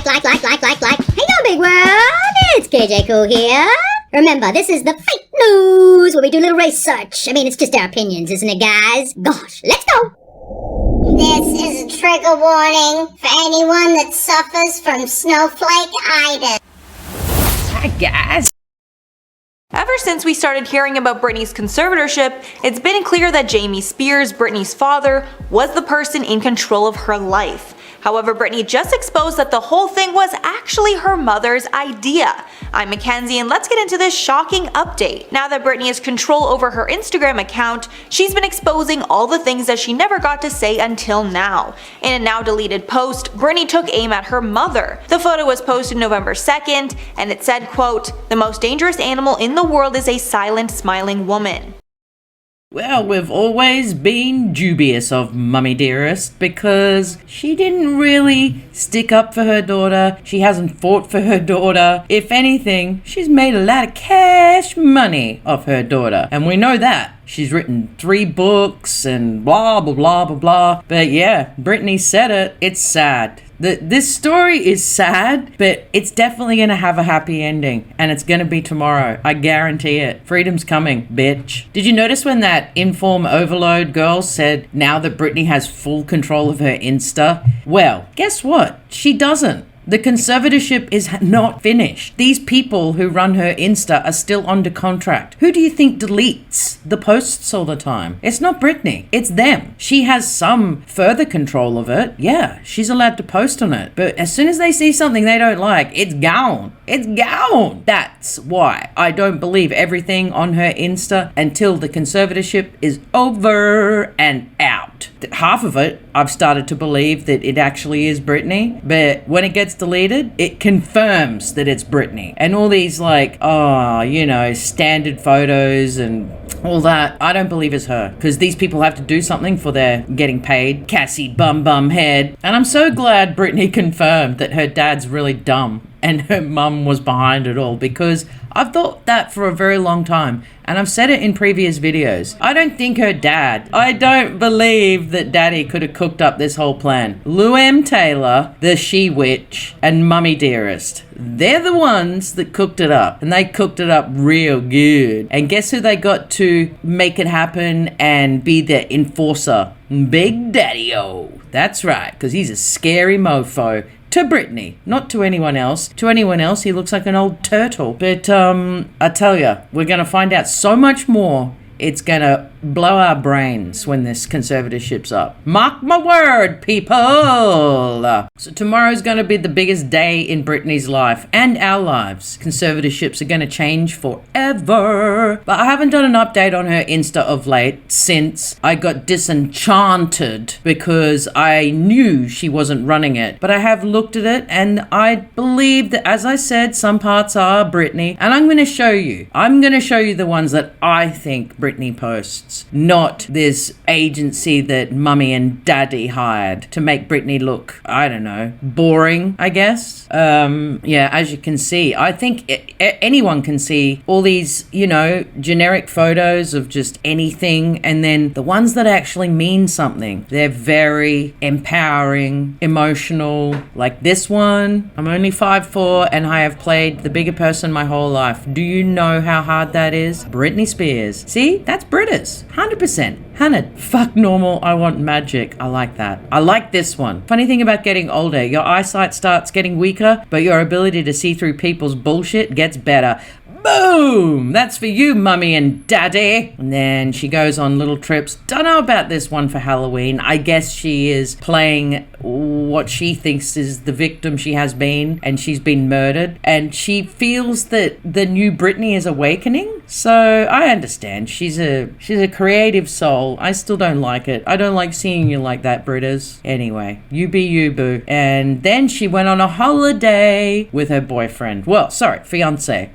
like. Hey, big world, it's KJ KOOL here. Remember, this is the fake news where we do a little research. I mean, it's just our opinions, isn't it, guys? Gosh, let's go. This is a trigger warning for anyone that suffers from snowflake-itis. Hi, guys. Ever since we started hearing about Britney's conservatorship, it's been clear that Jamie Spears, Britney's father, was the person in control of her life. However, Britney just exposed that the whole thing was actually her mother's idea. I'm Mackenzie, and let's get into this shocking update. Now that Britney has control over her Instagram account, she's been exposing all the things that she never got to say until now. In a now deleted post, Britney took aim at her mother. The photo was posted November 2nd, and it said, quote, "The most dangerous animal in the world is a silent, smiling woman." Well, we've always been dubious of Mummy Dearest because she didn't really stick up for her daughter. She hasn't fought for her daughter. If anything, she's made a lot of cash money off her daughter. And we know that. She's written 3 books and blah, blah, blah, blah, blah. But yeah, Britney said it. It's sad. This story is sad, but it's definitely going to have a happy ending. And it's going to be tomorrow. I guarantee it. Freedom's coming, bitch. Did you notice when that Inform Overload girl said now that Britney has full control of her Insta? Well, guess what? She doesn't. The conservatorship is not finished. These people who run her Insta are still under contract. Who do you think deletes the posts all the time? It's not Britney. It's them. She has some further control of it. Yeah, she's allowed to post on it. But as soon as they see something they don't like, it's gone. It's gone. That's why I don't believe everything on her Insta until the conservatorship is over and out. Half of it, I've started to believe that it actually is Britney. But when it gets deleted, it confirms that it's Britney. And all these standard photos and all that, I don't believe is her. Because these people have to do something for their getting paid. Cassie bum head. And I'm so glad Britney confirmed that her dad's really dumb and her mum was behind it all, because I've thought that for a very long time, and I've said it in previous videos. I don't believe that Daddy could have cooked up this whole plan. Lou M. Taylor, the she-witch, and Mummy Dearest. They're the ones that cooked it up, and they cooked it up real good. And guess who they got to make it happen and be the enforcer? Big Daddy-O. That's right, because he's a scary mofo. To Britney, not to anyone else. To anyone else, he looks like an old turtle. But I tell you, we're going to find out so much more. It's going to blow our brains when this conservatorship's up. Mark my word, people. So tomorrow's going to be the biggest day in Britney's life and our lives. Conservatorships are going to change forever. But I haven't done an update on her Insta of late since I got disenchanted because I knew she wasn't running it. But I have looked at it and I believe that, as I said, some parts are Britney. And I'm going to show you. I'm going to show you the ones that I think Britney posts. Not this agency that Mummy and Daddy hired to make Britney look, I don't know, boring, I guess. Yeah, as you can see, I think anyone can see all these, generic photos of just anything, and then the ones that actually mean something. They're very empowering, emotional, like this one. I'm only 5'4" and I have played the bigger person my whole life. Do you know how hard that is? Britney Spears. See, that's Britas. 100%. 100. Fuck normal. I want magic. I like that. I like this one. Funny thing about getting older, your eyesight starts getting weaker, but your ability to see through people's bullshit gets better. Boom! That's for you, Mummy and Daddy. And then she goes on little trips. Don't know about this one for Halloween. I guess she is playing what she thinks is the victim she has been, and she's been murdered. And she feels that the new Britney is awakening. So I understand. She's a creative soul. I still don't like it. I don't like seeing you like that, Britas. Anyway, you be you, boo. And then she went on a holiday with her boyfriend. Well, sorry, fiance.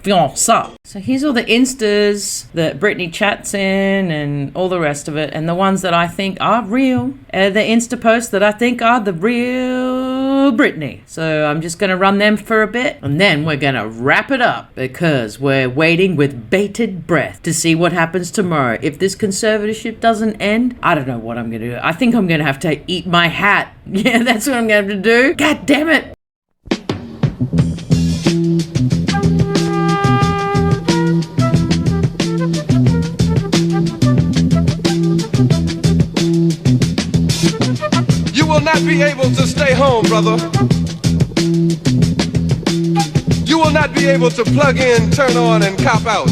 So here's all the Instas that Britney chats in and all the rest of it. And the ones that I think are real. The Insta posts that I think are the real Britney. So I'm just going to run them for a bit. And then we're going to wrap it up because we're waiting with bated breath to see what happens tomorrow. If this conservatorship doesn't end, I don't know what I'm going to do. I think I'm going to have to eat my hat. Yeah, that's what I'm going to have to do. God damn it. will not be able to stay home, brother. You will not be able to plug in, turn on, and cop out.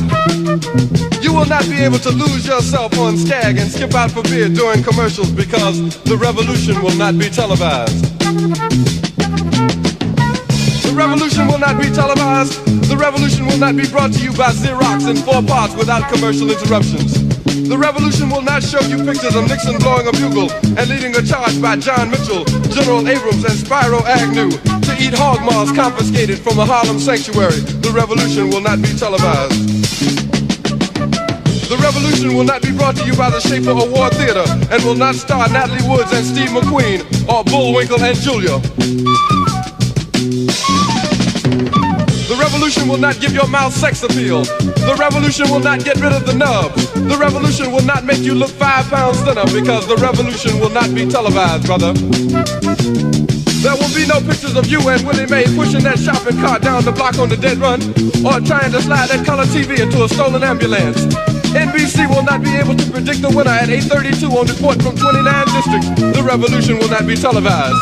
You will not be able to lose yourself on Skag and skip out for beer during commercials because the revolution will not be televised. The revolution will not be televised. The revolution will not be brought to you by Xerox in 4 parts without commercial interruptions. The revolution will not show you pictures of Nixon blowing a bugle and leading a charge by John Mitchell, General Abrams, and Spyro Agnew to eat hog maws confiscated from a Harlem sanctuary. The revolution will not be televised. The revolution will not be brought to you by the Schaefer Award Theater and will not star Natalie Woods and Steve McQueen or Bullwinkle and Julia. The revolution will not give your mouth sex appeal. The revolution will not get rid of the nubs. The revolution will not make you look 5 pounds thinner because the revolution will not be televised, brother. There will be no pictures of you and Willie Mae pushing that shopping cart down the block on the dead run or trying to slide that color TV into a stolen ambulance. NBC will not be able to predict the winner at 8:32 on report from 29 districts. The revolution will not be televised.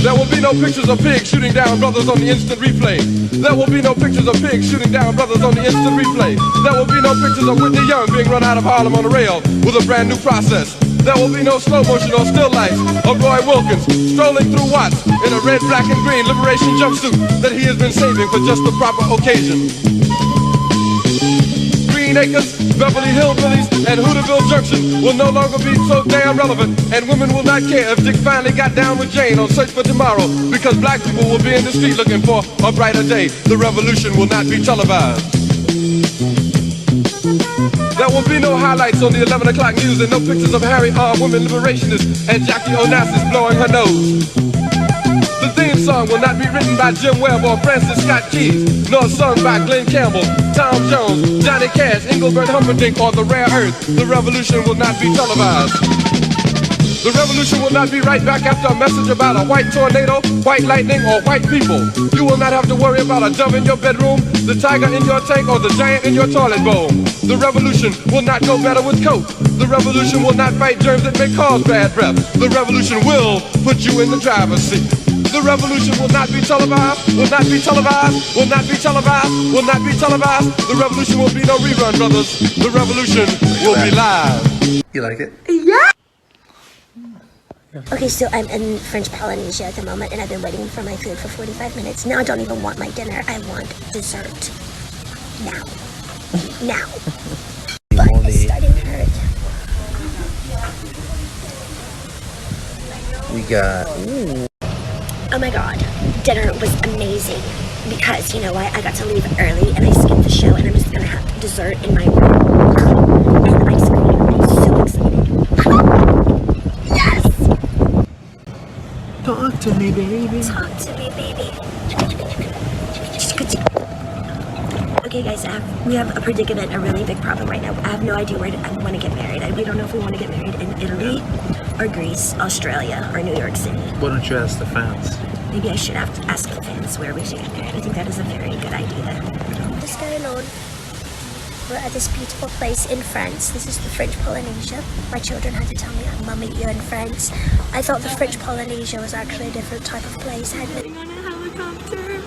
There will be no pictures of pigs shooting down brothers on the instant replay. There will be no pictures of pigs shooting down brothers on the instant replay. There will be no pictures of Whitney Young being run out of Harlem on a rail with a brand new process. There will be no slow motion or still life of Roy Wilkins strolling through Watts in a red, black, and green liberation jumpsuit that he has been saving for just the proper occasion. Green Acres, Beverly Hillbillies, and Hooterville Junction will no longer be so damn relevant, and women will not care if Dick finally got down with Jane on Search for Tomorrow, because black people will be in the street looking for a brighter day. The revolution will not be televised. There will be no highlights on the 11 o'clock news and no pictures of Harry R. Women Liberationists and Jackie Onassis blowing her nose. The theme song will not be written by Jim Webb or Francis Scott Keys, nor sung by Glenn Campbell, Tom Jones, Johnny Cash, Engelbert Humperdinck, or The Rare Earth. The revolution will not be televised. The revolution will not be right back after a message about a white tornado, white lightning, or white people. You will not have to worry about a dove in your bedroom, the tiger in your tank, or the giant in your toilet bowl. The revolution will not go better with Coke. The revolution will not fight germs that may cause bad breath. The revolution will put you in the driver's seat. The revolution will not be televised, will not be televised, will not be televised, will not be televised. The revolution will be no rerun, brothers. The revolution will be live. You like it? Yeah! Okay, so I'm in French Polynesia at the moment, and I've been waiting for my food for 45 minutes. Now I don't even want my dinner. I want dessert. Now. Now. But it's starting to hurt. We got... Oh my god, dinner was amazing. Because, you know what, I got to leave early, and I skipped the show, and I'm just gonna have dessert in my room. And ice cream. I'm so excited. Yes! Talk to me, baby. Talk to me, baby. Okay, guys, we have a predicament, a really big problem right now. I have no idea where I want to get married. We don't know if we want to get married in Italy or Greece, Australia, or New York City. Why don't you ask the fans? Maybe I should have to ask the fans where we should get married. I think that is a very good idea. What's going on? We're at this beautiful place in France. This is the French Polynesia. My children had to tell me, Mummy, you're in France. I thought the French Polynesia was actually a different type of place. On a helicopter.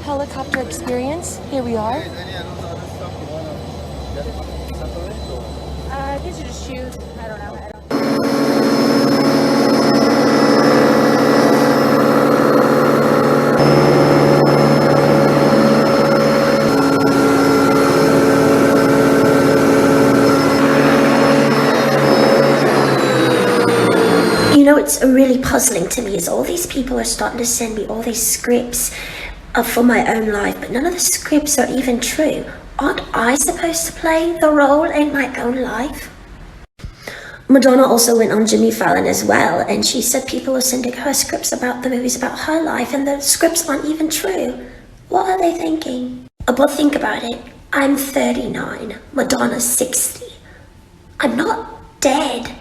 Helicopter experience. Here we are. These are just shoes. I don't know. You know, it's really puzzling to me is all these people are starting to send me all these scripts for my own life, but none of the scripts are even true. Aren't I supposed to play the role in my own life? Madonna also went on Jimmy Fallon as well, and she said people are sending her scripts about the movies about her life, and the scripts aren't even true. What are they thinking? But think about it. I'm 39. Madonna's 60. I'm not dead.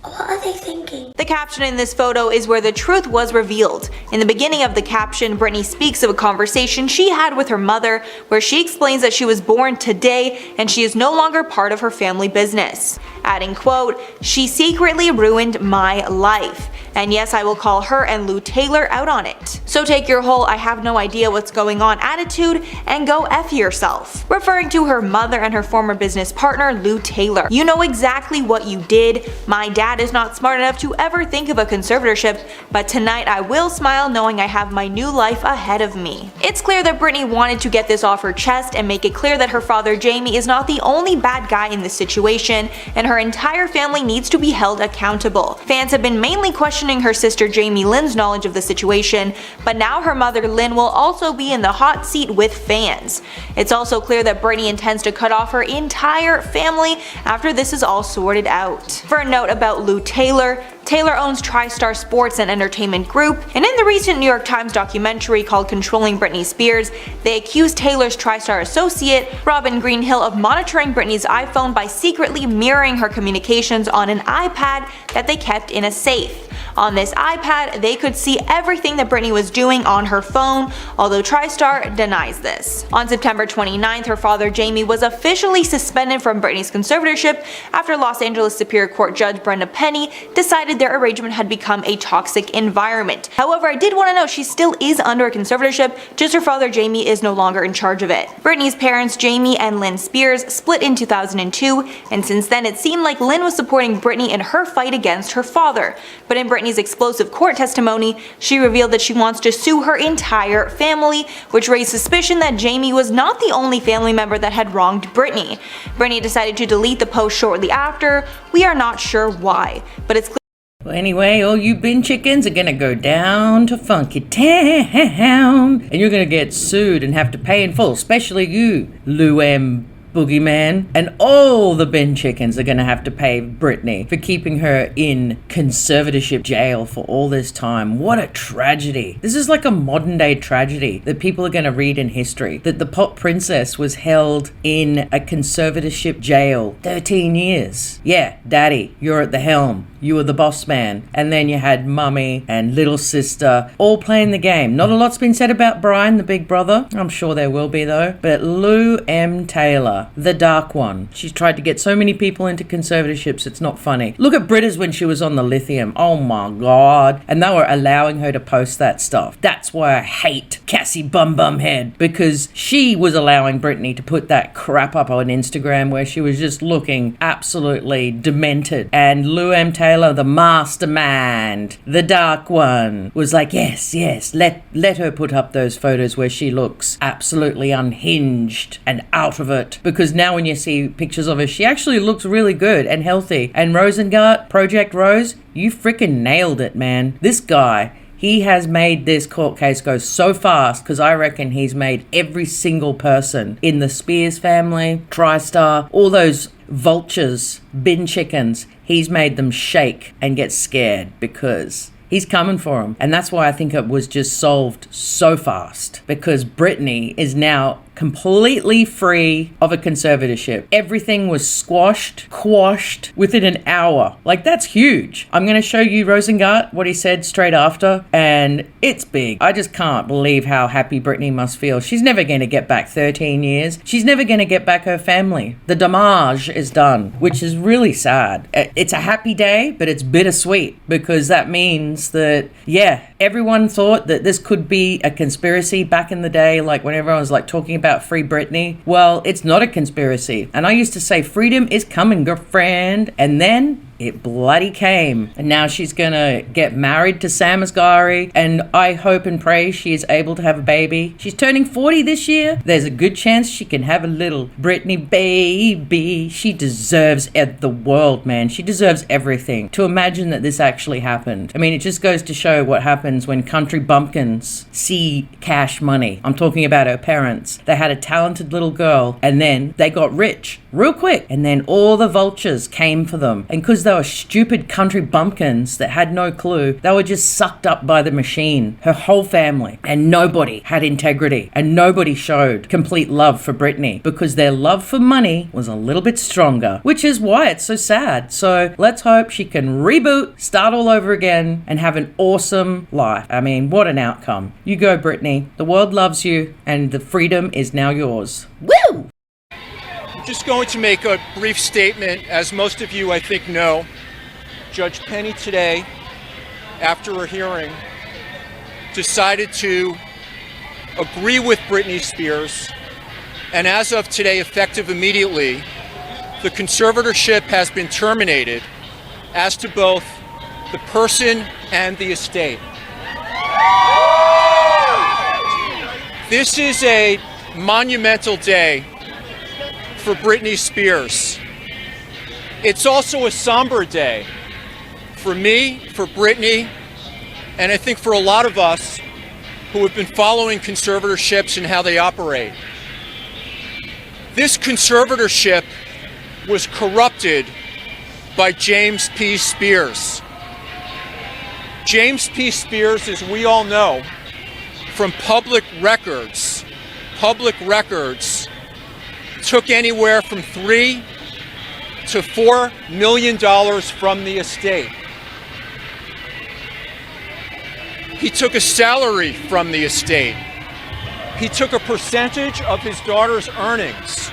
What are they thinking? The caption in this photo is where the truth was revealed. In the beginning of the caption, Britney speaks of a conversation she had with her mother where she explains that she was born today and she is no longer part of her family business. Adding, quote, "She secretly ruined my life. And yes, I will call her and Lou Taylor out on it. So take your whole I have no idea what's going on attitude and go F yourself." Referring to her mother and her former business partner, Lou Taylor. "You know exactly what you did. My dad is not smart enough to ever think of a conservatorship, but tonight I will smile knowing I have my new life ahead of me." It's clear that Britney wanted to get this off her chest and make it clear that her father Jamie is not the only bad guy in this situation, and her entire family needs to be held accountable. Fans have been mainly questioning her sister Jamie Lynn's knowledge of the situation, but now her mother Lynn will also be in the hot seat with fans. It's also clear that Britney intends to cut off her entire family after this is all sorted out. For a note about Lou Taylor, Taylor owns TriStar Sports and Entertainment Group, and in the recent New York Times documentary called Controlling Britney Spears, they accused Taylor's TriStar associate, Robin Greenhill, of monitoring Britney's iPhone by secretly mirroring her communications on an iPad that they kept in a safe. On this iPad, they could see everything that Britney was doing on her phone, although TriStar denies this. On September 29th, her father Jamie was officially suspended from Britney's conservatorship after Los Angeles Superior Court Judge Brenda Penny decided their arrangement had become a toxic environment. However, I did want to note she still is under a conservatorship, just her father Jamie is no longer in charge of it. Britney's parents, Jamie and Lynn Spears, split in 2002, and since then it seemed like Lynn was supporting Britney in her fight against her father. But in Britney's explosive court testimony, she revealed that she wants to sue her entire family, which raised suspicion that Jamie was not the only family member that had wronged Britney. Britney decided to delete the post shortly after. We are not sure why, but it's clear. Well, anyway, all you bin chickens are gonna go down to Funky Town, and you're gonna get sued and have to pay in full, especially you, Lou M. Boogeyman, and all the bin chickens are gonna have to pay Britney for keeping her in conservatorship jail for all this time. What a tragedy. This is like a modern day tragedy that people are gonna read in history, that the pop princess was held in a conservatorship jail 13 years. Yeah, daddy, you're at the helm. You were the boss man. And then you had mummy and little sister all playing the game. Not a lot's been said about Brian, the big brother. I'm sure there will be though. But Lou M. Taylor, the dark one. She's tried to get so many people into conservatorships, it's not funny. Look at Britta's when she was on the lithium. Oh my god. And they were allowing her to post that stuff. That's why I hate Cassie Bum Head, because she was allowing Britney to put that crap up on Instagram where she was just looking absolutely demented. And Lou M. Taylor, the mastermind, the dark one, was like, yes, let her put up those photos where she looks absolutely unhinged and out of it, because now when you see pictures of her, she actually looks really good and healthy. And Rosengart, Project Rose, you freaking nailed it, man. This guy, he has made this court case go so fast, because I reckon he's made every single person in the Spears family, TriStar, all those vultures, bin chickens, he's made them shake and get scared, because he's coming for them. And that's why I think it was just solved so fast, because Britney is now completely free of a conservatorship. Everything was quashed within an hour. Like, that's huge. I'm going to show you Rosengart, what he said straight after, and it's big. I just can't believe how happy Britney must feel. She's never going to get back 13 years. She's never going to get back her family. The damage is done, which is really sad. It's a happy day, but it's bittersweet, because that means that, yeah, everyone thought that this could be a conspiracy back in the day, like when everyone was like talking about Free Britney. Well, it's not a conspiracy. And I used to say, freedom is coming, girlfriend. And then it bloody came. And now she's gonna get married to Sam Asghari, and I hope and pray she is able to have a baby. She's turning 40 this year. There's a good chance she can have a little Britney baby. She deserves the world, man. She deserves everything. To imagine that this actually happened. I mean, it just goes to show what happens when country bumpkins see cash money. I'm talking about her parents. They had a talented little girl, and then they got rich real quick. And then all the vultures came for them. And because they were stupid country bumpkins that had no clue, they were just sucked up by the machine, her whole family. And nobody had integrity. And nobody showed complete love for Britney because their love for money was a little bit stronger, which is why it's so sad. So let's hope she can reboot, start all over again, and have an awesome life. I mean, what an outcome. You go, Britney. The world loves you, and the freedom is now yours. Woo! I'm just going to make a brief statement. As most of you, I think, know, Judge Penny today, after a hearing, decided to agree with Britney Spears, and as of today, effective immediately, the conservatorship has been terminated as to both the person and the estate. This is a monumental day for Britney Spears. It's also a somber day for me, for Britney, and I think for a lot of us who have been following conservatorships and how they operate. This conservatorship was corrupted by James P. Spears. James P. Spears, as we all know, from public records, took anywhere from $3 to $4 million from the estate. He took a salary from the estate. He took a percentage of his daughter's earnings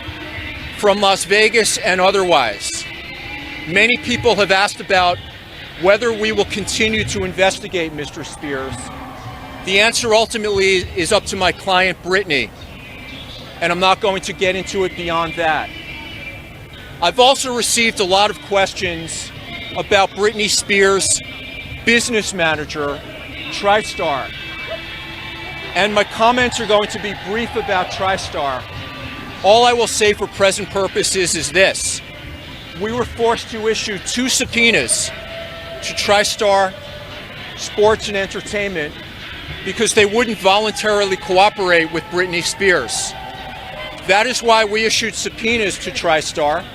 from Las Vegas and otherwise. Many people have asked about whether we will continue to investigate Mr. Spears. The answer ultimately is up to my client, Britney, and I'm not going to get into it beyond that. I've also received a lot of questions about Britney Spears' business manager, TriStar. And my comments are going to be brief about TriStar. All I will say for present purposes is this. We were forced to issue 2 subpoenas to TriStar Sports and Entertainment because they wouldn't voluntarily cooperate with Britney Spears. That is why we issued subpoenas to TriStar.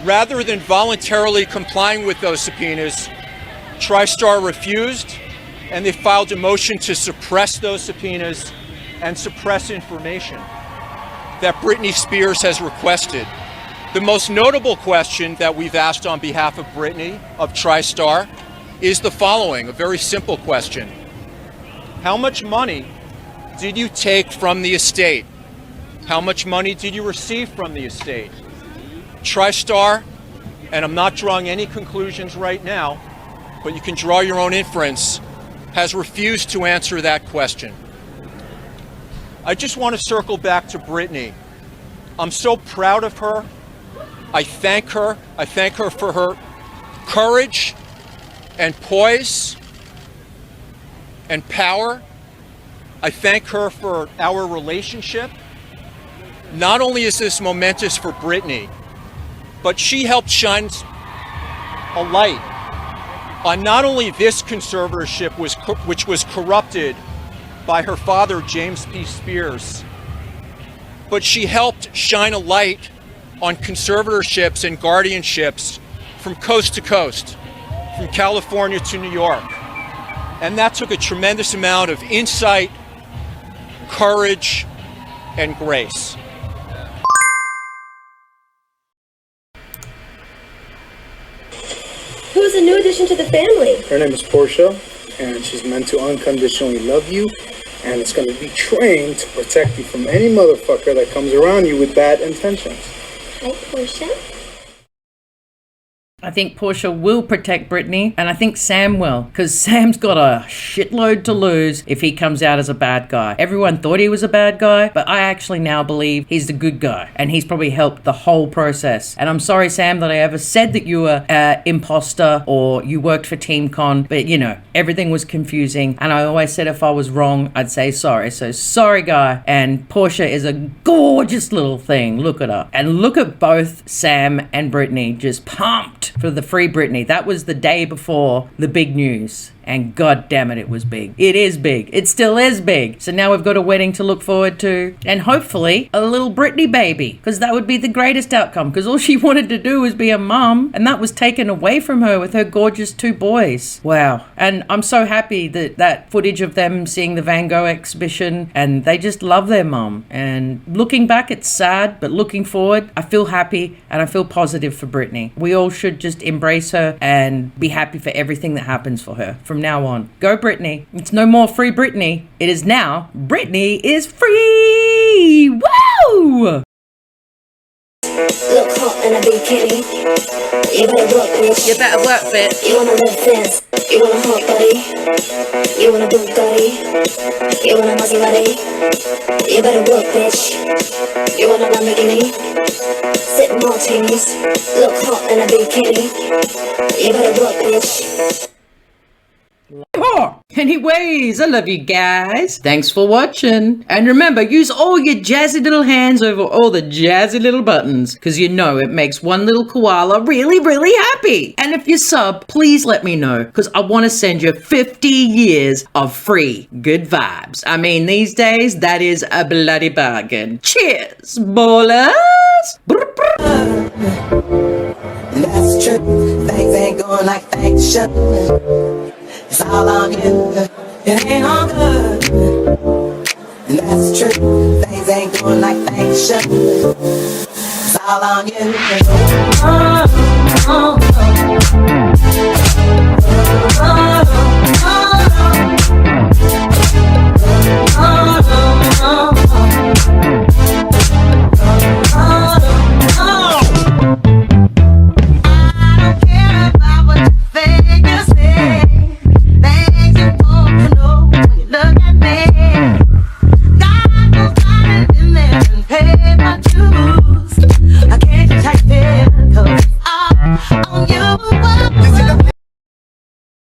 Rather than voluntarily complying with those subpoenas, TriStar refused, and they filed a motion to suppress those subpoenas and suppress information that Britney Spears has requested. The most notable question that we've asked on behalf of Britney, of TriStar, is the following, a very simple question. How much money did you take from the estate? How much money did you receive from the estate? TriStar, and I'm not drawing any conclusions right now, but you can draw your own inference, has refused to answer that question. I just want to circle back to Britney. I'm so proud of her. I thank her. I thank her for her courage and poise and power. I thank her for our relationship. Not only is this momentous for Britney, but she helped shine a light on not only this conservatorship, which was corrupted by her father, James P. Spears, but she helped shine a light on conservatorships and guardianships from coast to coast, from California to New York. And that took a tremendous amount of insight, courage, and grace. Who's a new addition to the family? Her name is Portia, and she's meant to unconditionally love you, and it's going to be trained to protect you from any motherfucker that comes around you with bad intentions. Hi, Portia. I think Portia will protect Britney, and I think Sam will, because Sam's got a shitload to lose if he comes out as a bad guy. Everyone thought he was a bad guy, but I actually now believe he's the good guy, and he's probably helped the whole process. And I'm sorry, Sam, that I ever said that you were an imposter or you worked for Team Con, but you know, everything was confusing, and I always said if I was wrong, I'd say sorry. So sorry, guy. And Portia is a gorgeous little thing. Look at her. And look at both Sam and Britney just pumped for the Free Britney. That was the day before the big news. And god damn it, it was big. It is big. It still is big. So now we've got a wedding to look forward to, and hopefully a little Britney baby, because that would be the greatest outcome, because all she wanted to do was be a mum, and that was taken away from her with her gorgeous 2 boys. Wow. And I'm so happy that footage of them seeing the Van Gogh exhibition, and they just love their mum. And looking back, it's sad, but looking forward, I feel happy and I feel positive for Britney. We all should just embrace her and be happy for everything that happens for her from now on. Go Britney. It's no more Free Britney. It is now Britney is free. Woo! Look hot in a bikini. You better work, bitch. You better work, bitch. You wanna live fast. You want a hot body. You want a Bugatti. You want a Maserati. You better work, bitch. You want a Lamborghini. Sip martinis. Look hot in a bikini. You better work, bitch. Anyways, I love you guys. Thanks for watching. And remember, use all your jazzy little hands over all the jazzy little buttons, because you know it makes one little koala really, really happy. And if you sub, please let me know, because I want to send you 50 years of free good vibes. I mean, these days, that is a bloody bargain. Cheers, ballers! That's true. Things ain't going like things should. It's all on you. It ain't all good. That's true. Things ain't going like things should. It's all on you.